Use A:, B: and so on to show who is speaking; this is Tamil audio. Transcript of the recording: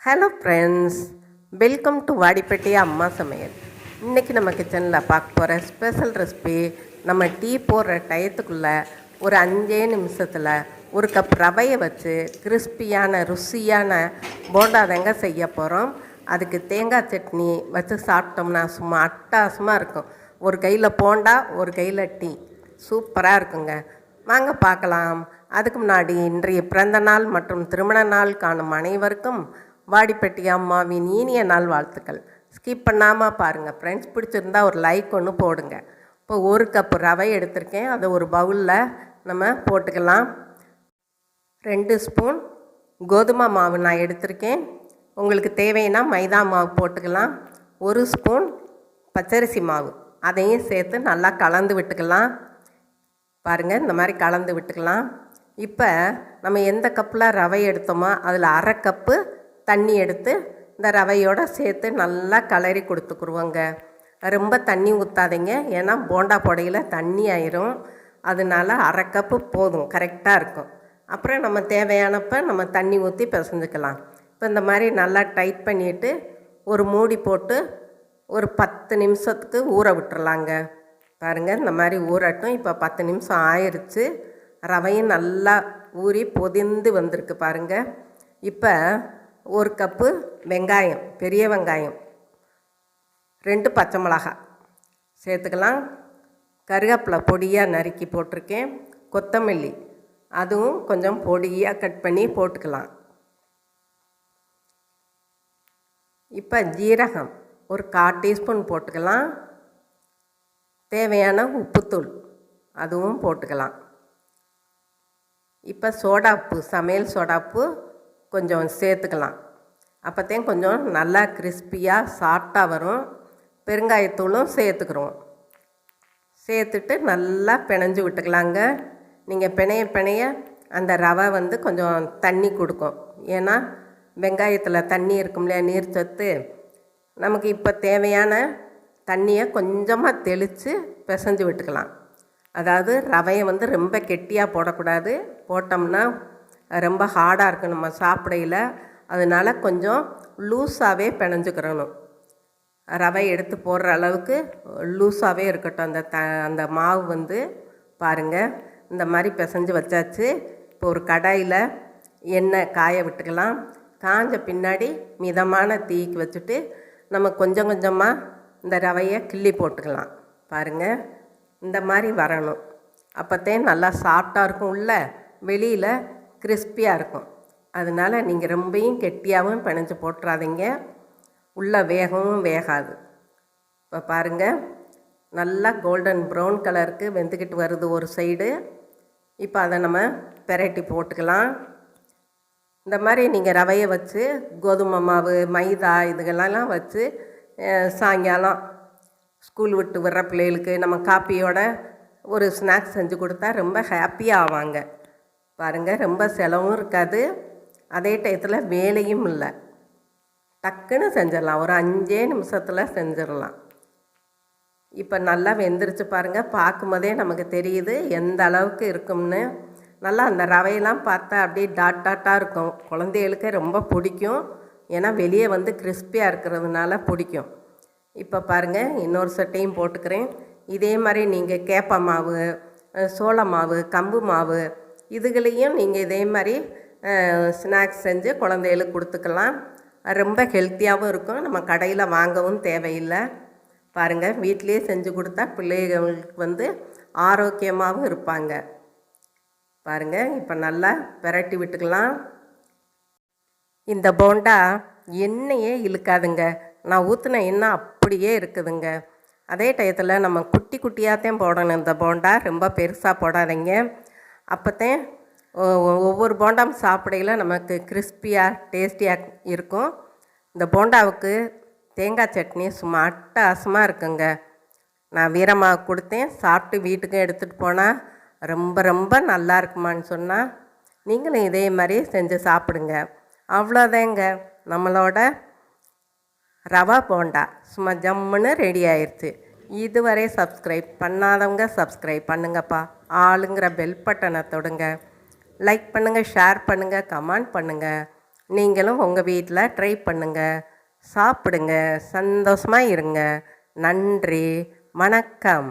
A: Hello friends, welcome to Vadipatti அம்மா சமையல். இன்றைக்கி நம்ம கிச்சனில் பார்க்க போகிற ஸ்பெஷல் ரெசிபி, நம்ம டீ போடுற டயத்துக்குள்ளே ஒரு 5 நிமிஷத்தில் ஒரு கப் ரவையை வச்சு கிறிஸ்பியான ருசியான போண்டாதாங்க செய்ய போகிறோம். அதுக்கு தேங்காய் சட்னி வச்சு சாப்பிட்டோம்னா சும்மா அட்டகாசமாக இருக்கும். ஒரு கையில் போண்டா, ஒரு கையில் டீ, சூப்பராக இருக்குங்க. வாங்க பார்க்கலாம். அதுக்கு முன்னாடி இன்றைய பிறந்த நாள் மற்றும் திருமண நாள் காணும் அனைவருக்கும் வாடிப்பட்டி அம்மாவின் இனிய நாள் வாழ்த்துக்கள். ஸ்கிப் பண்ணாமல் பாருங்கள் ஃப்ரெண்ட்ஸ். பிடிச்சிருந்தா ஒரு லைக் ஒன்று போடுங்க. இப்போ ஒரு கப்பு ரவை எடுத்திருக்கேன், அதை ஒரு பவுலில் நம்ம போட்டுக்கலாம். 2 ஸ்பூன் கோதுமை மாவு நான் எடுத்திருக்கேன். உங்களுக்கு தேவைன்னா மைதா மாவு போட்டுக்கலாம். 1 ஸ்பூன் பச்சரிசி மாவு, அதையும் சேர்த்து நல்லா கலந்து விட்டுக்கலாம். பாருங்கள், இந்த மாதிரி கலந்து விட்டுக்கலாம். இப்போ நம்ம எந்த கப்பில் ரவை எடுத்தோமோ அதில் அரை கப்பு தண்ணி எடுத்து இந்த ரவையோடு சேர்த்து நல்லா கலரி கொடுத்துக்குருவோங்க. ரொம்ப தண்ணி ஊற்றாதீங்க, ஏன்னா போண்டா பொடையில் தண்ணி ஆயிரும். அதனால அரை கப்பு போதும், கரெக்டாக இருக்கும். அப்புறம் நம்ம தேவையானப்போ நம்ம தண்ணி ஊற்றி பிசைஞ்சுக்கலாம். இப்போ இந்த மாதிரி நல்லா டைட் பண்ணிவிட்டு ஒரு மூடி போட்டு ஒரு 10 நிமிஷத்துக்கு ஊற விட்டுறலாங்க. பாருங்கள், இந்த மாதிரி ஊறட்டும். இப்போ 10 நிமிஷம் ஆயிடுச்சு. ரவையும் நல்லா ஊறி பொதிந்து வந்திருக்கு பாருங்கள். இப்போ ஒரு கப்பு வெங்காயம், பெரிய வெங்காயம், 2 பச்சை மிளகாய் சேர்த்துக்கலாம். கருவேப்பிலை பொடியாக நறுக்கி போட்டிருக்கேன். கொத்தமல்லி அதுவும் கொஞ்சம் பொடியாக கட் பண்ணி போட்டுக்கலாம். இப்போ ஜீரகம் ஒரு 1/4 டீஸ்பூன் போட்டுக்கலாம். தேவையான உப்புத்தூள் அதுவும் போட்டுக்கலாம். இப்போ சோடாப்பு, சமையல் சோடாப்பு கொஞ்சம் சேர்த்துக்கலாம். அப்போத்தையும் கொஞ்சம் நல்லா கிறிஸ்பியாக சாஃப்டாக வரும். பெருங்காயத்தூளும் சேர்த்துக்கிறோம். சேர்த்துட்டு நல்லா பிணைஞ்சு விட்டுக்கலாங்க. நீங்கள் பிணைய அந்த ரவை கொஞ்சம் தண்ணி கொடுக்கும். ஏன்னா வெங்காயத்தில் தண்ணி இருக்கும் இல்லையா, நீர் சத்து. நமக்கு இப்போ தேவையான தண்ணியை கொஞ்சமாக தெளித்து பிசைஞ்சு விட்டுக்கலாம். அதாவது ரவையை ரொம்ப கெட்டியாக போடக்கூடாது. போட்டோம்னா ரொம்ப ஹார்டாக இருக்கும் நம்ம சாப்பிடையில். அதனால் கொஞ்சம் லூஸாகவே பிணைஞ்சுக்கிறணும். ரவை எடுத்து போடுற அளவுக்கு லூஸாகவே இருக்கட்டும். அந்த மாவு பாருங்கள், இந்த மாதிரி பிசைஞ்சு வச்சாச்சு. இப்போ ஒரு கடாயில் எண்ணெய் காய விட்டுக்கலாம். காஞ்ச பின்னாடி மிதமான தீக்கு வச்சுட்டு நம்ம கொஞ்சம் கொஞ்சமாக இந்த ரவையை கிள்ளி போட்டுக்கலாம். பாருங்கள், இந்த மாதிரி வரணும். அப்போத்தையும் நல்லா சாஃப்டாக இருக்கும், உள்ள வெளியில் கிறிஸ்பியாக இருக்கும். அதனால் நீங்கள் ரொம்பவும் கெட்டியாகவும் பிணைஞ்சு போட்டுறாதீங்க, உள்ளே வேகவும் வேகாது. இப்போ பாருங்கள், நல்லா கோல்டன் ப்ரௌன் கலருக்கு வெந்துக்கிட்டு வருது ஒரு சைடு. இப்போ அதை நம்ம பெரட்டி போட்டுக்கலாம். இந்த மாதிரி நீங்கள் ரவையை வச்சு கோதுமை மாவு, மைதா இதுகளெல்லாம் வச்சு சாயங்காலம் ஸ்கூல் விட்டு வர்ற பிள்ளைகளுக்கு நம்ம காப்பியோட ஒரு ஸ்நாக்ஸ் செஞ்சு கொடுத்தா ரொம்ப ஹாப்பியாக ஆவாங்க. பாருங்கள், ரொம்ப செலவும் இருக்காது, அதே டயத்தில் வேலையும் இல்லை. டக்குன்னு செஞ்சிடலாம், ஒரு 5 நிமிஷத்தில் செஞ்சிடலாம். இப்போ நல்லா வெந்துருச்சு பாருங்கள். பார்க்கும்போதே நமக்கு தெரியுது எந்த அளவுக்கு இருக்கும்னு. நல்லா அந்த ரவையெல்லாம் பார்த்தா அப்படியே டாட்டாக இருக்கும். குழந்தைகளுக்கு ரொம்ப பிடிக்கும், ஏன்னா வெளியே கிறிஸ்பியாக இருக்கிறதுனால பிடிக்கும். இப்போ பாருங்கள், இன்னொரு சட்டையும் போட்டுக்கிறேன். இதே மாதிரி நீங்கள் கேப்ப மாவு, சோள மாவு, கம்பு மாவு இதுகளையும் நீங்கள் இதே மாதிரி ஸ்நாக்ஸ் செஞ்சு குழந்தைகளுக்கு கொடுத்துக்கலாம். ரொம்ப ஹெல்த்தியாகவும் இருக்கும், நம்ம கடையில் வாங்கவும் தேவையில்லை. பாருங்கள், வீட்டிலையே செஞ்சு கொடுத்தா பிள்ளைகளுக்கு ஆரோக்கியமாகவும் இருப்பாங்க. பாருங்கள், இப்போ நல்லா பெரட்டி விட்டுக்கலாம். இந்த போண்டா எண்ணெயே இழுக்காதுங்க. நான் ஊற்றின எண்ணெய் அப்படியே இருக்குதுங்க. அதே டயத்தில் நம்ம குட்டி குட்டியாகத்தான் போடணும். இந்த போண்டா ரொம்ப பெருசாக போடாதீங்க. அப்போத்தான் ஒவ்வொரு போண்டாவும் சாப்பிடையில் நமக்கு கிறிஸ்பியாக டேஸ்டியாக இருக்கும். இந்த போண்டாவுக்கு தேங்காய் சட்னி சும்மா அட்டகாசமாக இருக்குங்க. நான் வீரமாக கொடுத்தேன், சாப்பிட்டு வீட்டுக்கும் எடுத்துகிட்டு போனால் ரொம்ப ரொம்ப நல்லா இருக்குமான்னு சொன்னால் நீங்களும் இதே மாதிரி செஞ்சு சாப்பிடுங்க. அவ்வளோதாங்க, நம்மளோட ரவா போண்டா சும்மா ஜம்முன்னு ரெடி ஆயிடுச்சு. இதுவரை சப்ஸ்கிரைப் பண்ணாதவங்க சப்ஸ்கிரைப் பண்ணுங்கப்பா. ஆளுங்கிற பெல் பட்டனை தொடுங்க. லைக் பண்ணுங்கள், ஷேர் பண்ணுங்கள், கமெண்ட் பண்ணுங்கள். நீங்களும் உங்கள் வீட்டில் ட்ரை பண்ணுங்கள், சாப்பிடுங்க, சந்தோஷமாக இருங்க. நன்றி, வணக்கம்.